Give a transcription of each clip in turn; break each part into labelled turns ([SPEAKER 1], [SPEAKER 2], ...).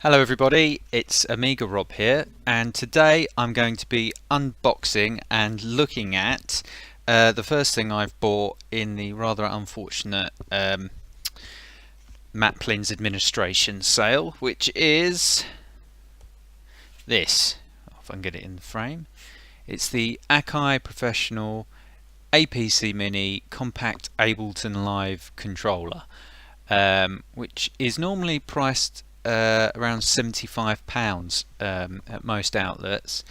[SPEAKER 1] Hello everybody, it's Amiga Rob here, and today I'm going to be unboxing and looking at the first thing I've bought in the rather unfortunate Maplins administration sale, which is this. If I can get it in the frame. It's the Akai Professional APC Mini Compact Ableton Live Controller, which is normally priced around £75 at most outlets.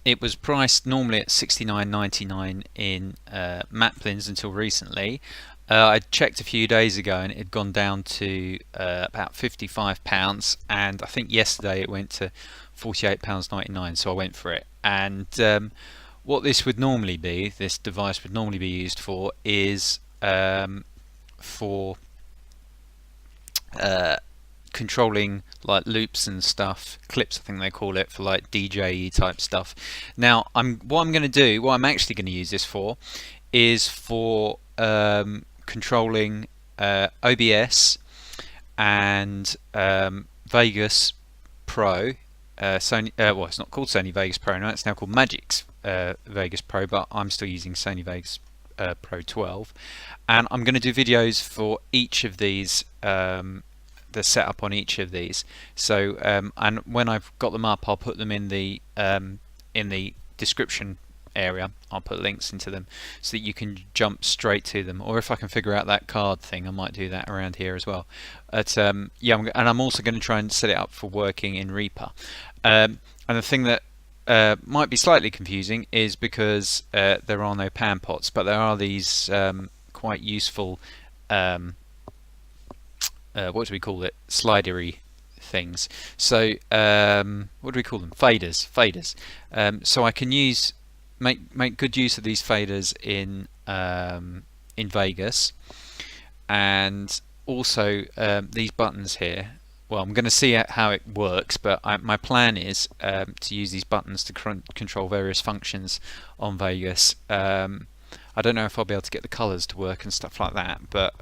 [SPEAKER 1] It was priced normally at $69.99 in Maplins until recently. I checked a few days ago and it had gone down to about £55, and I think yesterday it went to £48.99, so I went for it. And what this would normally be, this device would normally be used for, is for controlling like loops and stuff, clips I think they call it, for like DJ type stuff. Now what I'm actually going to use this for is for controlling OBS and Vegas Pro. Sony, well, it's not called Sony Vegas Pro now, it's now called Magix Vegas Pro, but I'm still using Sony Vegas Pro 12, and I'm going to do videos for each of these, the setup on each of these. So and when I've got them up, I'll put them in the description area. I'll put links into them so that you can jump straight to them, or if I can figure out that card thing, I might do that around here as well. But yeah, and I'm also going to try and set it up for working in Reaper. And the thing that might be slightly confusing is because there are no pan pots, but there are these quite useful what do we call it, slidery things. So what do we call them? Faders. So I can make good use of these faders in Vegas, and also these buttons here. Well, I'm going to see how it works, but my plan is to use these buttons to control various functions on Vegas. I don't know if I'll be able to get the colors to work and stuff like that, but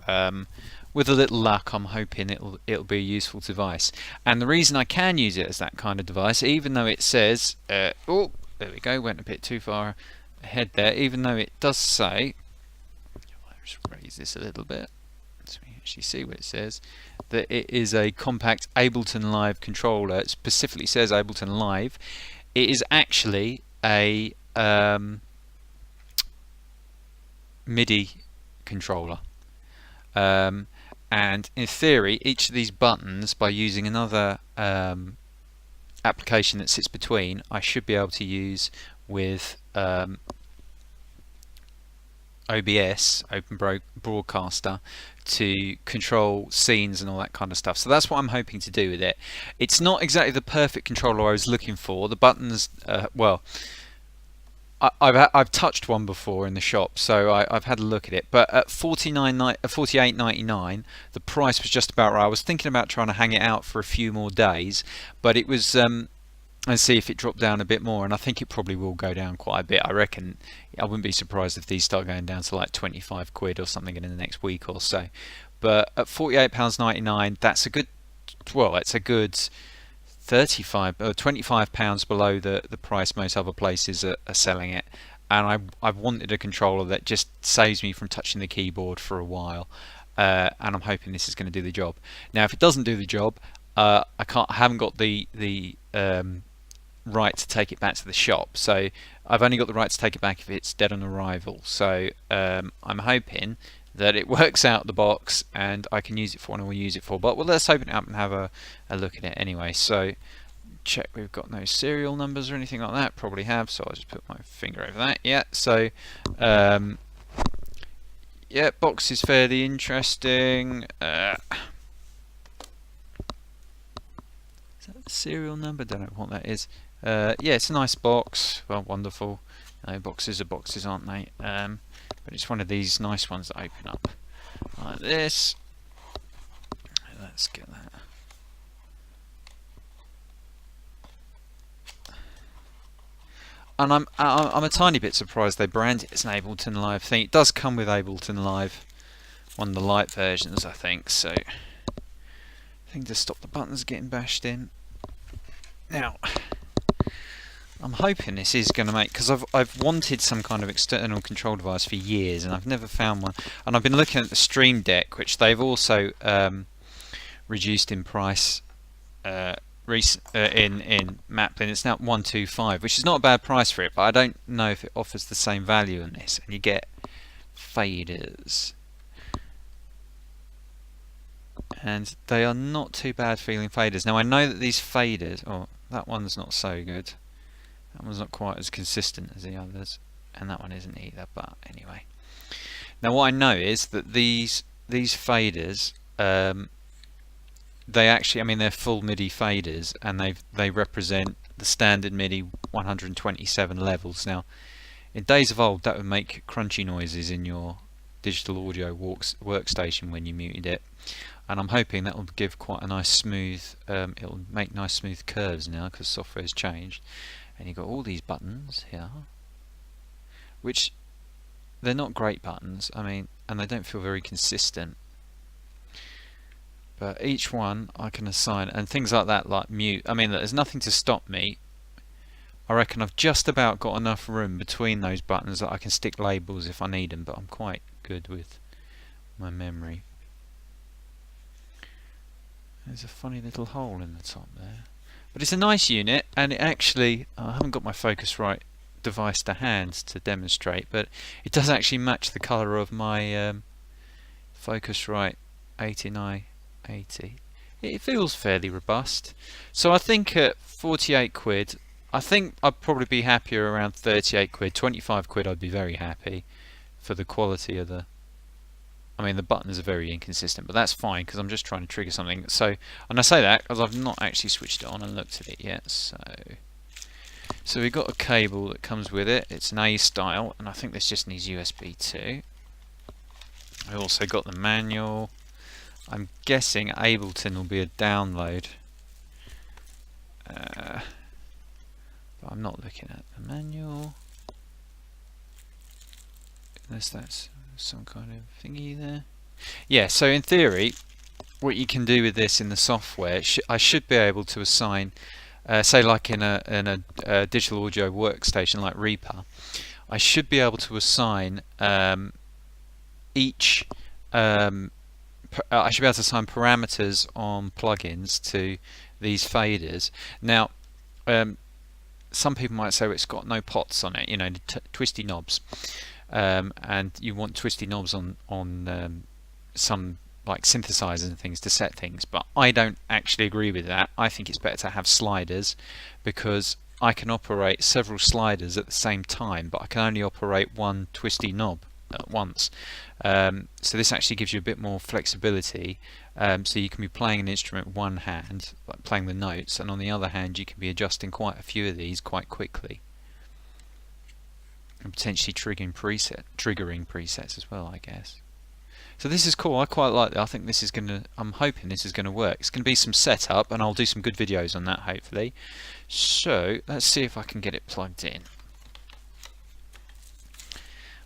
[SPEAKER 1] with a little luck, I'm hoping it'll be a useful device. And the reason I can use it as that kind of device, even though it says, oh, there we go, went a bit too far ahead there, even though it does say, let's raise this a little bit so we actually see what it says, that it is a compact Ableton Live controller. It specifically says Ableton Live. It is actually a Midi controller. And in theory, each of these buttons, by using another application that sits between, I should be able to use with OBS, Open Broadcaster, to control scenes and all that kind of stuff. So that's what I'm hoping to do with it. It's not exactly the perfect controller I was looking for. The buttons, well, I've touched one before in the shop, so I've had a look at it. But at $48.99, the price was just about right. I was thinking about trying to hang it out for a few more days, but it was and see if it dropped down a bit more, and I think it probably will go down quite a bit. I reckon I wouldn't be surprised if these start going down to like 25 quid or something in the next week or so. But at £48.99, that's a good, well, it's a good 35 or 25 pounds below the price most other places are selling it, and I've wanted a controller that just saves me from touching the keyboard for a while, and I'm hoping this is going to do the job. Now if it doesn't do the job, I haven't got the right to take it back to the shop, so I've only got the right to take it back if it's dead on arrival. So I'm hoping that it works out the box and I can use it for what I want to use it for. But well, let's open it up and have a look at it anyway. So check we've got no serial numbers or anything like that. Probably have, so I'll just put my finger over that. Yeah, so yeah, box is fairly interesting. Is that the serial number? Don't know what that is. Yeah, it's a nice box. Well, wonderful. No, boxes are boxes, aren't they? But it's one of these nice ones that open up like this. Let's get that. and I'm a tiny bit surprised they brand it as an Ableton Live thing. It does come with Ableton Live, one of the light versions, I think. So, I think to stop the buttons getting bashed in. Now, I'm hoping this is going to make, because I've wanted some kind of external control device for years, and I've never found one. And I've been looking at the Stream Deck, which they've also reduced in price in Maplin. It's now 125, which is not a bad price for it, but I don't know if it offers the same value in this. And you get faders, and they are not too bad feeling faders. Now I know that these faders, oh, that one's not so good. That one's not quite as consistent as the others, and that one isn't either, but anyway. Now what I know is that these faders, they actually, I mean, they're full Midi faders, and they represent the standard Midi 127 levels. Now, in days of old, that would make crunchy noises in your digital audio workstation when you muted it, and I'm hoping that will give quite a nice smooth, it'll make nice smooth curves now because software's changed. And you've got all these buttons here, which they're not great buttons, I mean, and they don't feel very consistent. But each one I can assign, and things like that, like mute. I mean, there's nothing to stop me. I reckon I've just about got enough room between those buttons that I can stick labels if I need them, but I'm quite good with my memory. There's a funny little hole in the top there. But it's a nice unit, and it actually, I haven't got my Focusrite device to hand to demonstrate, but it does actually match the colour of my Focusrite 8980. It feels fairly robust. So I think at 48 quid, I think I'd probably be happier around 38 quid. 25 quid I'd be very happy for the quality of the, I mean, the buttons are very inconsistent, but that's fine because I'm just trying to trigger something. So, and I say that because I've not actually switched it on and looked at it yet. So we've got a cable that comes with it. It's an A style, and I think this just needs USB 2. We also got the manual. I'm guessing Ableton will be a download, but I'm not looking at the manual unless that's some kind of thingy there. Yeah, so in theory what you can do with this in the software, I should be able to assign, say like in a digital audio workstation like Reaper, I should be able to assign each I should be able to assign parameters on plugins to these faders. Now some people might say, well, it's got no pots on it, you know, twisty knobs. And you want twisty knobs on some like synthesizers and things to set things, but I don't actually agree with that. I think it's better to have sliders because I can operate several sliders at the same time, but I can only operate one twisty knob at once. So this actually gives you a bit more flexibility, so you can be playing an instrument with one hand, like playing the notes, and on the other hand you can be adjusting quite a few of these quite quickly. And potentially triggering presets as well, I guess. So this is cool. I quite like that. I think this is gonna, I'm hoping this is gonna work. It's gonna be some setup, and I'll do some good videos on that hopefully. So let's see if I can get it plugged in.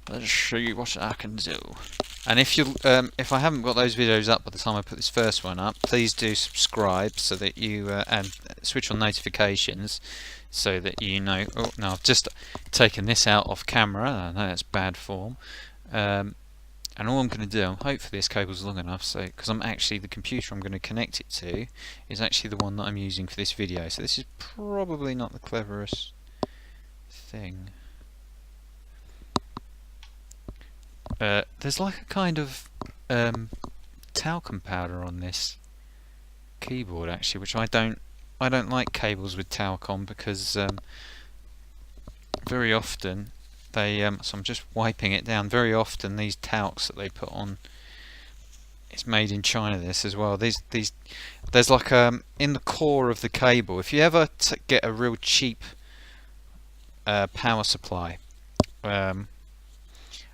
[SPEAKER 1] Let's see what I can do. And if you, if I haven't got those videos up by the time I put this first one up, please do subscribe so that you and switch on notifications so that you know. Oh no, I've just taken this out off camera. I know that's bad form. And all I'm going to do, hopefully this cable's long enough, so because I'm actually, the computer I'm going to connect it to is actually the one that I'm using for this video. So this is probably not the cleverest thing. There's like a kind of talcum powder on this keyboard actually, which I don't like cables with talc on because very often they so I'm just wiping it down. Very often these talcs that they put on, it's made in China, this as well. These there's like in the core of the cable, if you ever get a real cheap power supply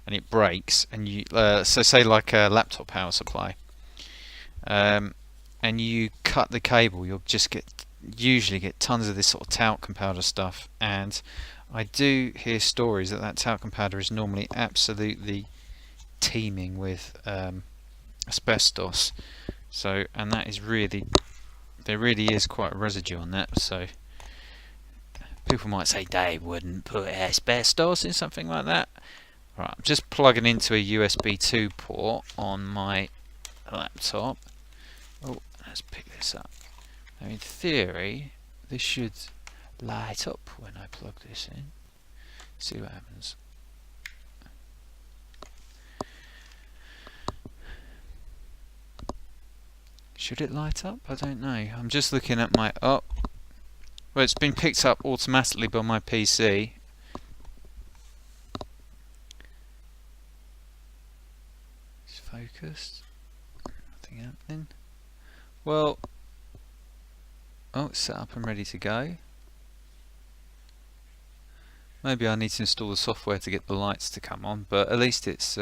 [SPEAKER 1] and it breaks, and you so say like a laptop power supply, and you cut the cable, you'll just get usually get tons of this sort of talcum powder stuff, and I do hear stories that that talcum powder is normally absolutely teeming with asbestos. So, and that is really, there really is quite a residue on that. So people might say they wouldn't put asbestos in something like that. Right, I'm just plugging into a USB 2 port on my laptop. Oh, let's pick this up. Now in theory, this should light up when I plug this in. See what happens. Should it light up? I don't know. I'm just looking at my... Oh! Well, it's been picked up automatically by my PC. It's focused. Nothing happening. Well... Oh, it's set up and ready to go. Maybe I need to install the software to get the lights to come on, but at least it's...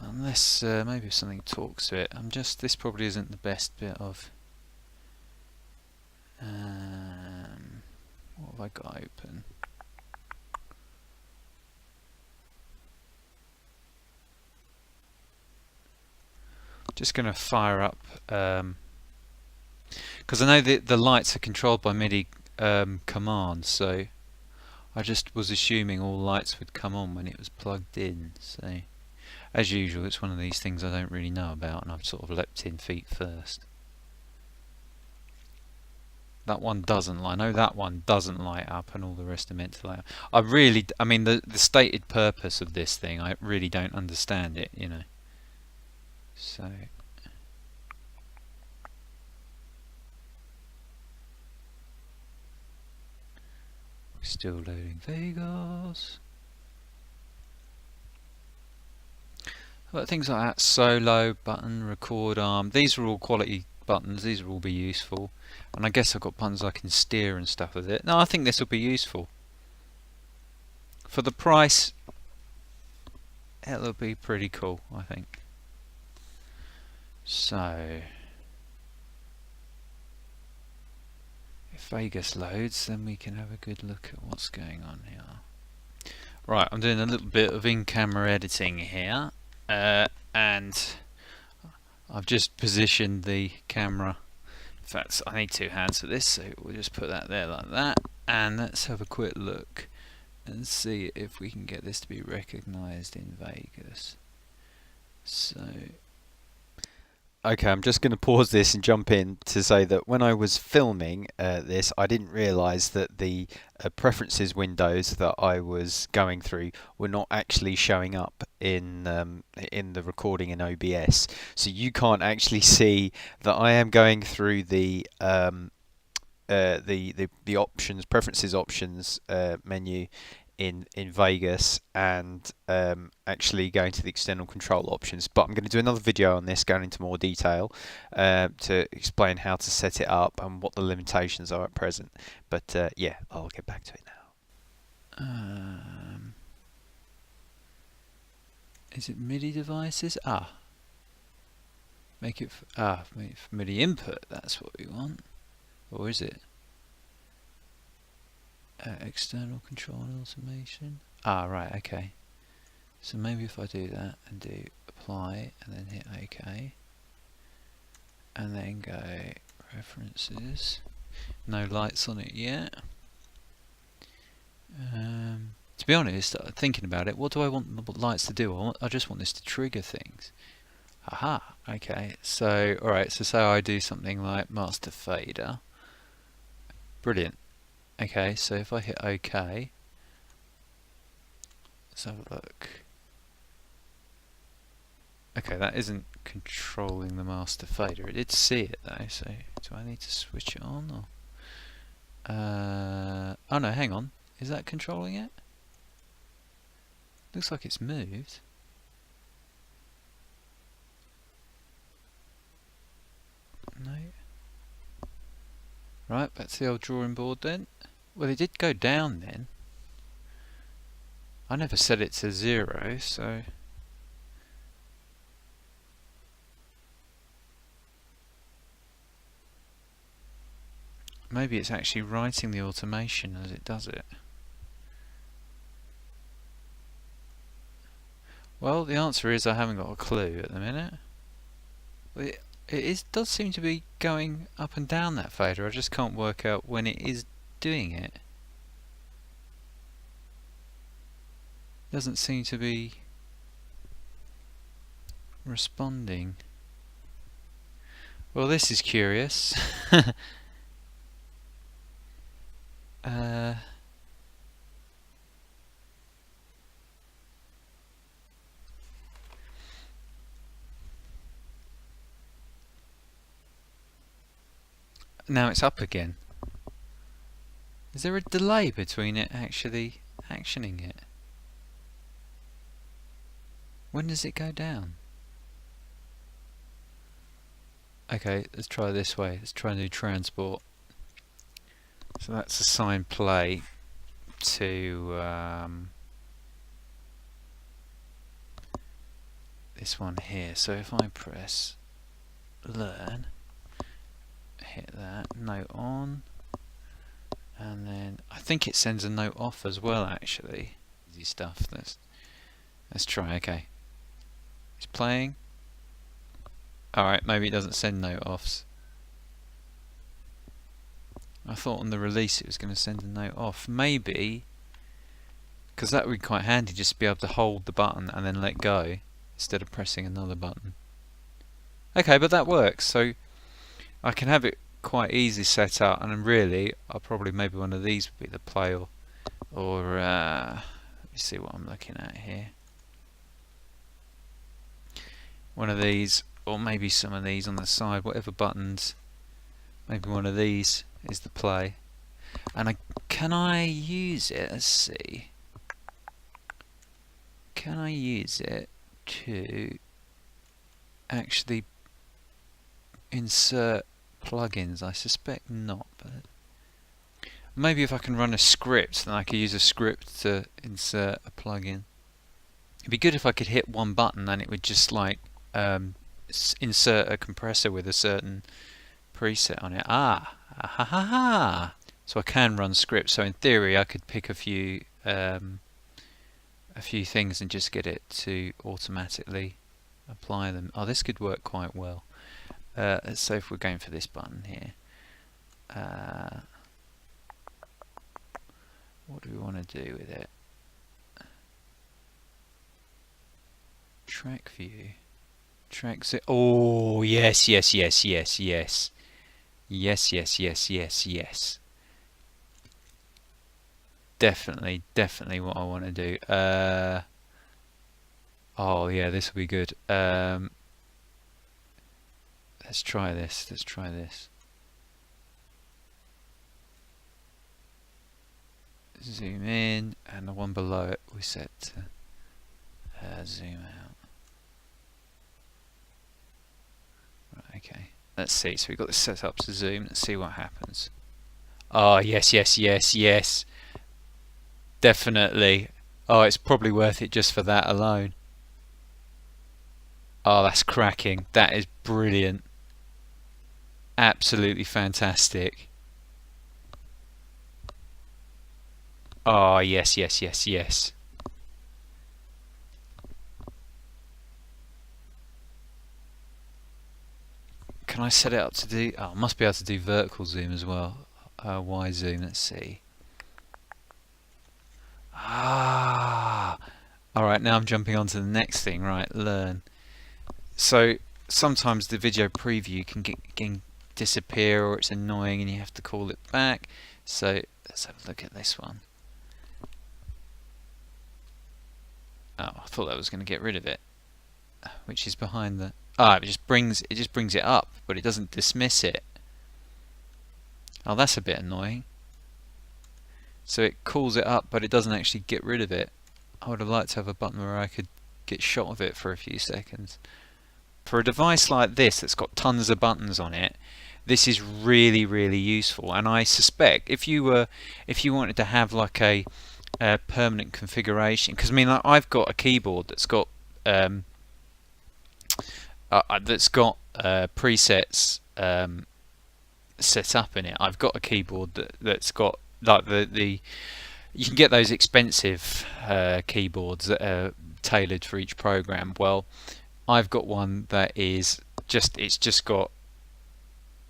[SPEAKER 1] unless maybe if something talks to it. This probably isn't the best bit of... what have I got open? Just going to fire up, because I know that the lights are controlled by Midi commands, so I just was assuming all lights would come on when it was plugged in. So as usual, it's one of these things I don't really know about, and I've sort of leapt in feet first. That one doesn't light. I know that one doesn't light up, and all the rest are meant to light up. I mean, the stated purpose of this thing, I really don't understand it, you know. So still loading Vegas. But things like that, solo button, record arm, these are all quality buttons, these will all be useful. And I guess I've got buttons I can steer and stuff with it. No, I think this will be useful. For the price, it'll be pretty cool, I think. So, if Vegas loads, then we can have a good look at what's going on here. Right, I'm doing a little bit of in-camera editing here. And I've just positioned the camera. In fact, I need two hands for this, so we'll just put that there like that. And let's have a quick look and see if we can get this to be recognized in Vegas. So, okay, I'm just going to pause this and jump in to say that when I was filming this, I didn't realise that the preferences windows that I was going through were not actually showing up in the recording in OBS. So you can't actually see that I am going through the options, preferences options menu in Vegas, and actually going to the external control options. But I'm going to do another video on this, going into more detail to explain how to set it up and what the limitations are at present. But yeah, I'll get back to it now. Is it MIDI devices? Make it for MIDI input. That's what we want. Or is it? External control and automation. Right, okay. So maybe if I do that and do apply and then hit OK and then go preferences. No lights on it yet. To be honest, thinking about it, what do I want the lights to do? I just want this to trigger things. Aha, okay. So, alright, so say I do something like master fader. Brilliant. Okay, so if I hit OK, let's have a look. Okay, that isn't controlling the master fader. It did see it though, so do I need to switch it on? Or oh no, hang on. Is that controlling it? Looks like it's moved. No. Right, back to the old drawing board then. Well, it did go down then. I never set it to 0, so... Maybe it's actually writing the automation as it does it. Well, the answer is I haven't got a clue at the minute. It does seem to be going up and down, that fader. I just can't work out when it is doing it. Doesn't seem to be responding. Well, this is curious. Now it's up again. Is there a delay between it actually actioning it? When does it go down? Okay, let's try this way. Let's try and do transport. So that's assign play to this one here. So if I press learn, hit that, note on, and then I think it sends a note off as well actually. Easy stuff. Let's try. Okay. It's playing. Alright, maybe it doesn't send note offs. I thought on the release it was going to send a note off. Maybe, because that would be quite handy, just to be able to hold the button and then let go instead of pressing another button. Okay, but that works. So I can have it quite easy set up, and really, I'll probably maybe one of these would be the play, or let me see what I'm looking at here. One of these, or maybe some of these on the side, whatever buttons. Maybe one of these is the play. And can I use it? Let's see. Can I use it to actually insert plugins? I suspect not, but maybe if I can run a script, then I could use a script to insert a plugin. It'd be good if I could hit one button and it would just like insert a compressor with a certain preset on it. Ha ha ha! So I can run scripts. So in theory, I could pick a few things and just get it to automatically apply them. Oh, this could work quite well. Let's say if we're going for this button here. What do we want to do with it? Track view. Track zip. Oh, yes, yes, yes, yes, yes. Yes, yes, yes, yes, yes. Definitely, definitely what I want to do. Oh, yeah, this will be good. Let's try this. Let's try this. Zoom in, and the one below it we set to zoom out. Right, okay. Let's see. So we've got this set up to zoom. Let's see what happens. Oh, yes, yes, yes, yes. Definitely. Oh, it's probably worth it just for that alone. Oh, that's cracking. That is brilliant. Absolutely fantastic. Oh, yes, yes, yes, yes. Can I set it up to do... Oh, I must be able to do vertical zoom as well. Y zoom, let's see. Ah! Alright, now I'm jumping on to the next thing. Right, learn. So, sometimes the video preview can disappear, or it's annoying and you have to call it back. So, let's have a look at this one. Oh, I thought that was going to get rid of it. Which is behind the... Ah, it just brings it up, but it doesn't dismiss it. Oh, that's a bit annoying. So it calls it up, but it doesn't actually get rid of it. I would have liked to have a button where I could get shot of it for a few seconds. For a device like this that's got tons of buttons on it, this is really, really useful. And I suspect if you wanted to have like a permanent configuration, because I mean, like, I've got a keyboard that's got presets set up in it. I've got a keyboard that's got like the you can get those expensive keyboards that are tailored for each program. Well, I've got one that is it's just got,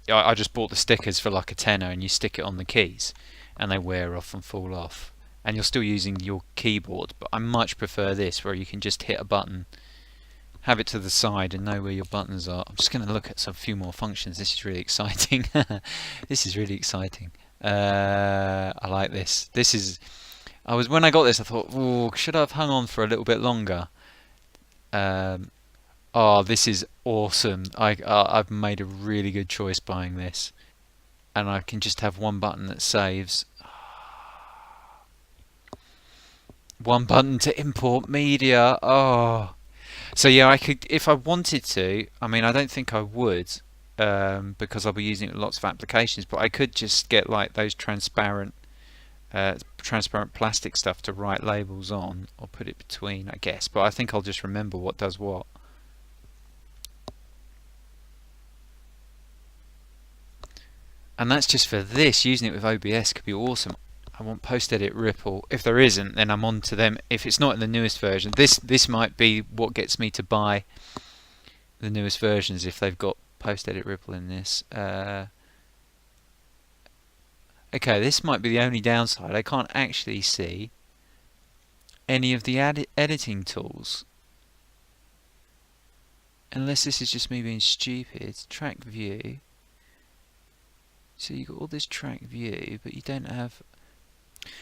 [SPEAKER 1] I just bought the stickers for like a tenner, and you stick it on the keys and they wear off and fall off, and you're still using your keyboard. But I much prefer this, where you can just hit a button, have it to the side, and know where your buttons are. I'm just going to look at some few more functions. This is really exciting. This is really exciting. I like this. When I got this, I thought, oh, should I have hung on for a little bit longer? Oh, this is awesome. I've made a really good choice buying this. And I can just have one button that saves. One button to import media. Oh. So yeah, I could, if I wanted to, I mean, I don't think I would, because I'll be using it in lots of applications, but I could just get like those transparent plastic stuff to write labels on, or put it between, I guess. But I think I'll just remember what does what. And that's just for this. Using it with OBS could be awesome. I want post-edit ripple. If there isn't, then I'm on to them. If it's not in the newest version, this might be what gets me to buy the newest versions, if they've got post-edit ripple in this. Okay, this might be the only downside. I can't actually see any of the editing tools. Unless this is just me being stupid. Track view. So you've got all this track view, but you don't have...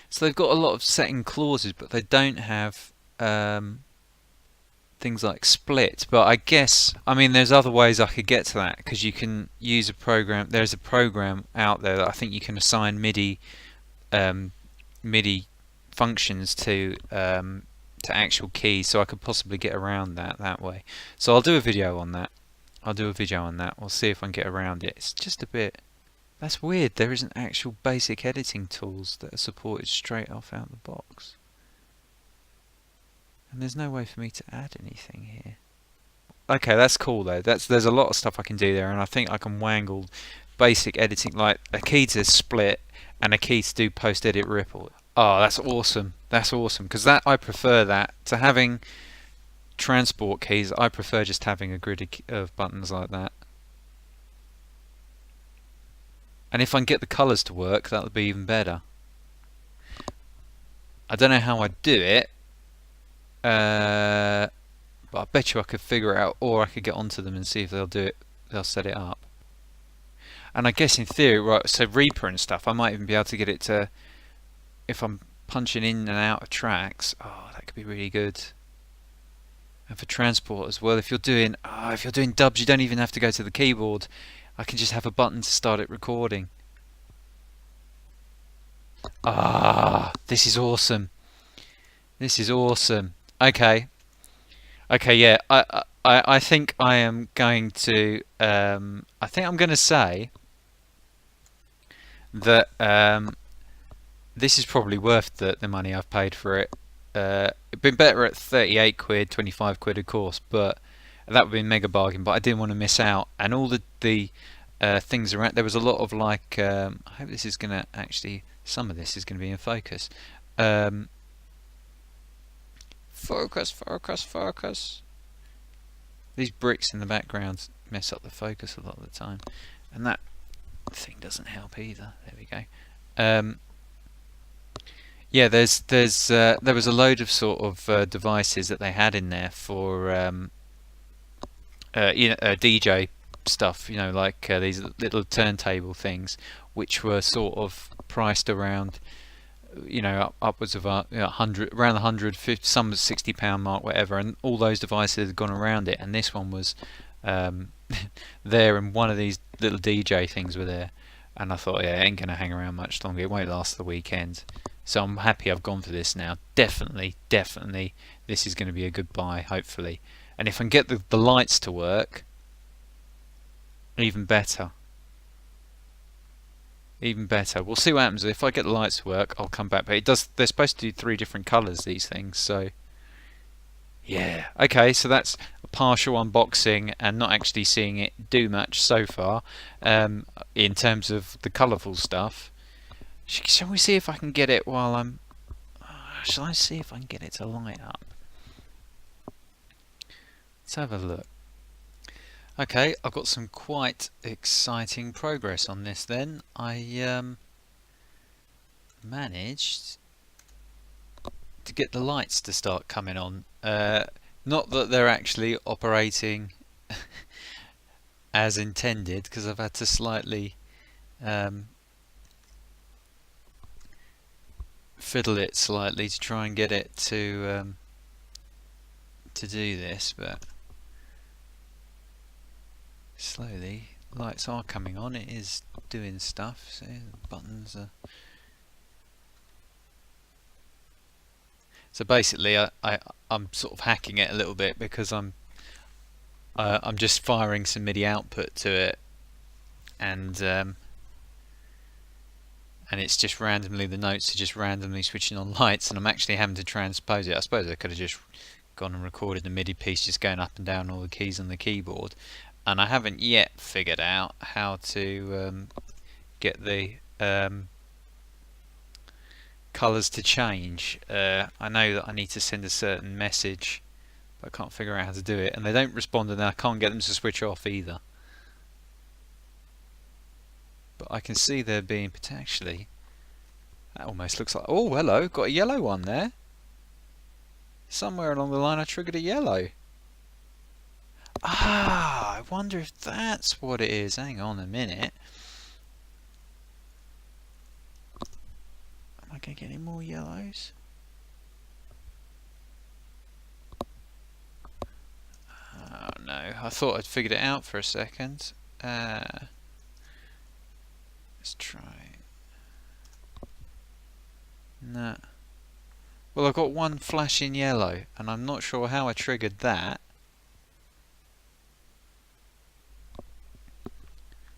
[SPEAKER 1] So they've got a lot of setting clauses, but they don't have things like split. But I guess, I mean, there's other ways I could get to that, because you can use a program. There's a program out there that I think you can assign MIDI functions to actual keys. So I could possibly get around that way. So I'll do a video on that. We'll see if I can get around it. It's just a bit... That's weird. There isn't actual basic editing tools that are supported straight off out the box. And there's no way for me to add anything here. Okay, that's cool though. There's a lot of stuff I can do there, and I think I can wangle basic editing, like a key to split and a key to do post-edit ripple. Oh, that's awesome. That's awesome, because I prefer that to having transport keys. I prefer just having a grid of buttons like that. And if I can get the colours to work, that would be even better. I don't know how I'd do it, but I bet you I could figure it out, or I could get onto them and see if they'll do it. They'll set it up. And I guess in theory, right, so Reaper and stuff, I might even be able to get it to, if I'm punching in and out of tracks, oh, that could be really good. And for transport as well, if you're doing dubs, you don't even have to go to the keyboard. I can just have a button to start it recording. Ah, this is awesome. This is awesome. Okay. Okay, yeah. I think I am going to I think I'm going to say that this is probably worth the money I've paid for it. It'd been better at 38 quid, 25 quid of course, but that would be a mega bargain, but I didn't want to miss out. And all the things around, there was a lot of like, I hope this is going to actually, some of this is going to be in focus. Focus. These bricks in the background mess up the focus a lot of the time. And that thing doesn't help either. There we go. Yeah, there was a load of sort of devices that they had in there for DJ stuff, you know, like these little turntable things, which were sort of priced around, you know, upwards of 100, around the 150, some £60 mark, whatever, and all those devices had gone around it, and this one was there, and one of these little DJ things were there, and I thought, yeah, it ain't gonna hang around much longer, it won't last the weekend. So I'm happy I've gone for this now. Definitely, this is going to be a good buy, hopefully. And if I can get the lights to work, even better. Even better. We'll see what happens. If I get the lights to work, I'll come back. But they're supposed to do 3 different colours, these things. So Yeah. Okay, so that's a partial unboxing and not actually seeing it do much so far in terms of the colourful stuff. Shall we see if I can get it while I'm... shall I see if I can get it to light up? Let's have a look. Okay, I've got some quite exciting progress on this then. I managed to get the lights to start coming on. Not that they're actually operating as intended, because I've had to slightly fiddle it slightly to try and get it to do this, but slowly lights are coming on. It is doing stuff. So the buttons are... So basically I'm sort of hacking it a little bit, because I'm just firing some MIDI output to it, and it's just randomly, the notes are just randomly switching on lights, and I'm actually having to transpose it. I suppose I could have just gone and recorded the MIDI piece just going up and down all the keys on the keyboard, and I haven't yet figured out how to get the colours to change. I know that I need to send a certain message, but I can't figure out how to do it, and they don't respond, and I can't get them to switch off either. But I can see there being potentially... That almost looks like... Oh, hello, got a yellow one there. Somewhere along the line I triggered a yellow. Ah, I wonder if that's what it is. Hang on a minute. Am I going to get any more yellows? Oh no, I thought I'd figured it out for a second. Let's try. No. Well, I've got one flash in yellow, and I'm not sure how I triggered that.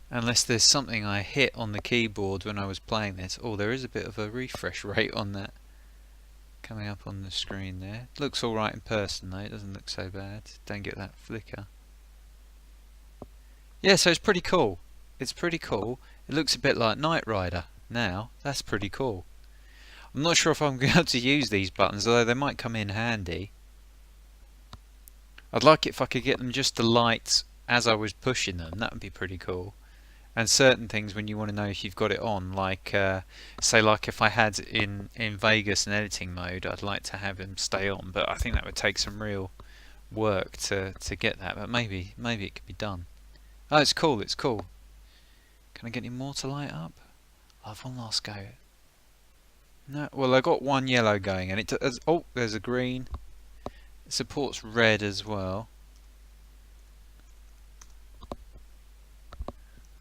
[SPEAKER 1] Unless there's something I hit on the keyboard when I was playing this. Oh, there is a bit of a refresh rate on that coming up on the screen there. Looks alright in person though, it doesn't look so bad. Don't get that flicker. Yeah, so it's pretty cool. It's pretty cool. It looks a bit like Knight Rider now. That's pretty cool. I'm not sure if I'm going to be able to use these buttons, although they might come in handy. I'd like it if I could get them just to light as I was pushing them. That would be pretty cool. And certain things when you want to know if you've got it on, like say like if I had in Vegas and editing mode, I'd like to have them stay on, but I think that would take some real work to get that, but maybe it could be done. Oh, it's cool, it's cool. Can I get any more to light up? I'll have one last go. No, well I got one yellow going, and it does. Oh, there's a green. It supports red as well.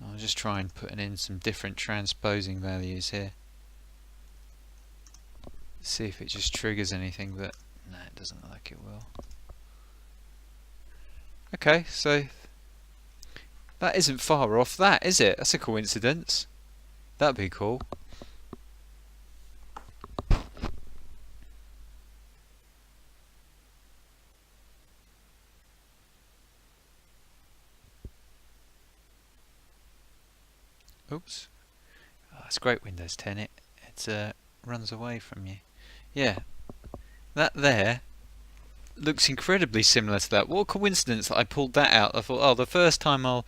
[SPEAKER 1] I'll just try and put in some different transposing values here. See if it just triggers anything, but no, it doesn't look like it will. Okay, so that isn't far off that, is it? That's a coincidence. That'd be cool. Oops. Oh, it's great Windows 10. It runs away from you. Yeah. That there looks incredibly similar to that. What a coincidence that I pulled that out. I thought, oh, the first time I'll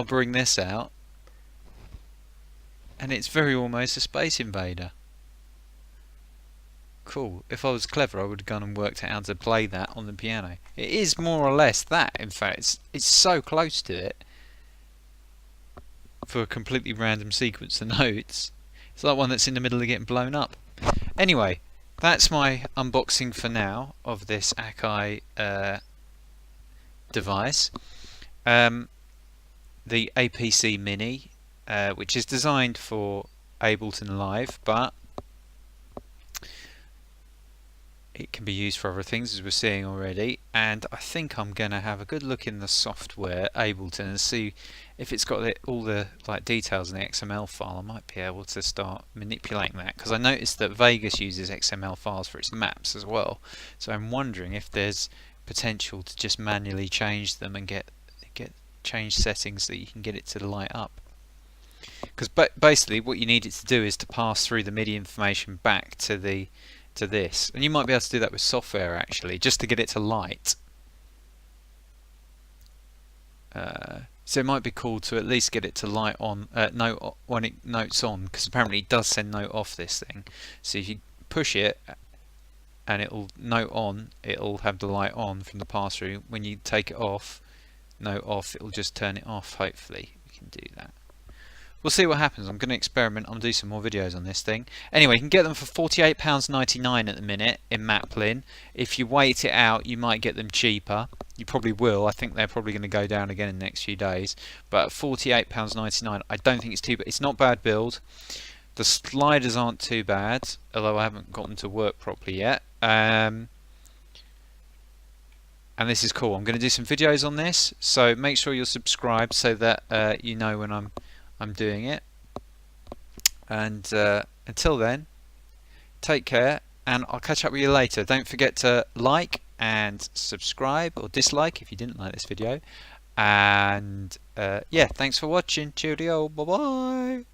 [SPEAKER 1] bring this out, and it's very almost a Space Invader. Cool. If I was clever, I would have gone and worked out how to play that on the piano. It is more or less that. In fact, it's so close to it. For a completely random sequence of notes. It's like one that's in the middle of getting blown up. Anyway, that's my unboxing for now of this Akai device. The APC Mini, which is designed for Ableton Live, but it can be used for other things, as we're seeing already, and I think I'm going to have a good look in the software Ableton and see if it's got all the like details in the XML file. I might be able to start manipulating that, because I noticed that Vegas uses XML files for its maps as well, so I'm wondering if there's potential to just manually change them and get change settings that you can get it to light up. Because basically what you need it to do is to pass through the MIDI information back to this, and you might be able to do that with software actually, just to get it to light. So it might be cool to at least get it to light on note when it notes on, because apparently it does send note off this thing. So if you push it and it'll note on, it'll have the light on from the pass through. When you take it off, note off, it'll just turn it off. Hopefully we can do that. We'll see what happens. I'm going to experiment. I'm going to do some more videos on this thing. Anyway, you can get them for £48.99 at the minute in Maplin. If you wait it out, you might get them cheaper. You probably will. I think they're probably going to go down again in the next few days. But £48.99, I don't think it's too bad. It's not bad build. The sliders aren't too bad, although I haven't got them to work properly yet. And this is cool. I'm going to do some videos on this, so make sure you're subscribed so that you know when I'm doing it. And until then, take care, and I'll catch up with you later. Don't forget to like and subscribe or dislike if you didn't like this video. And yeah, thanks for watching. Cheerio, bye bye.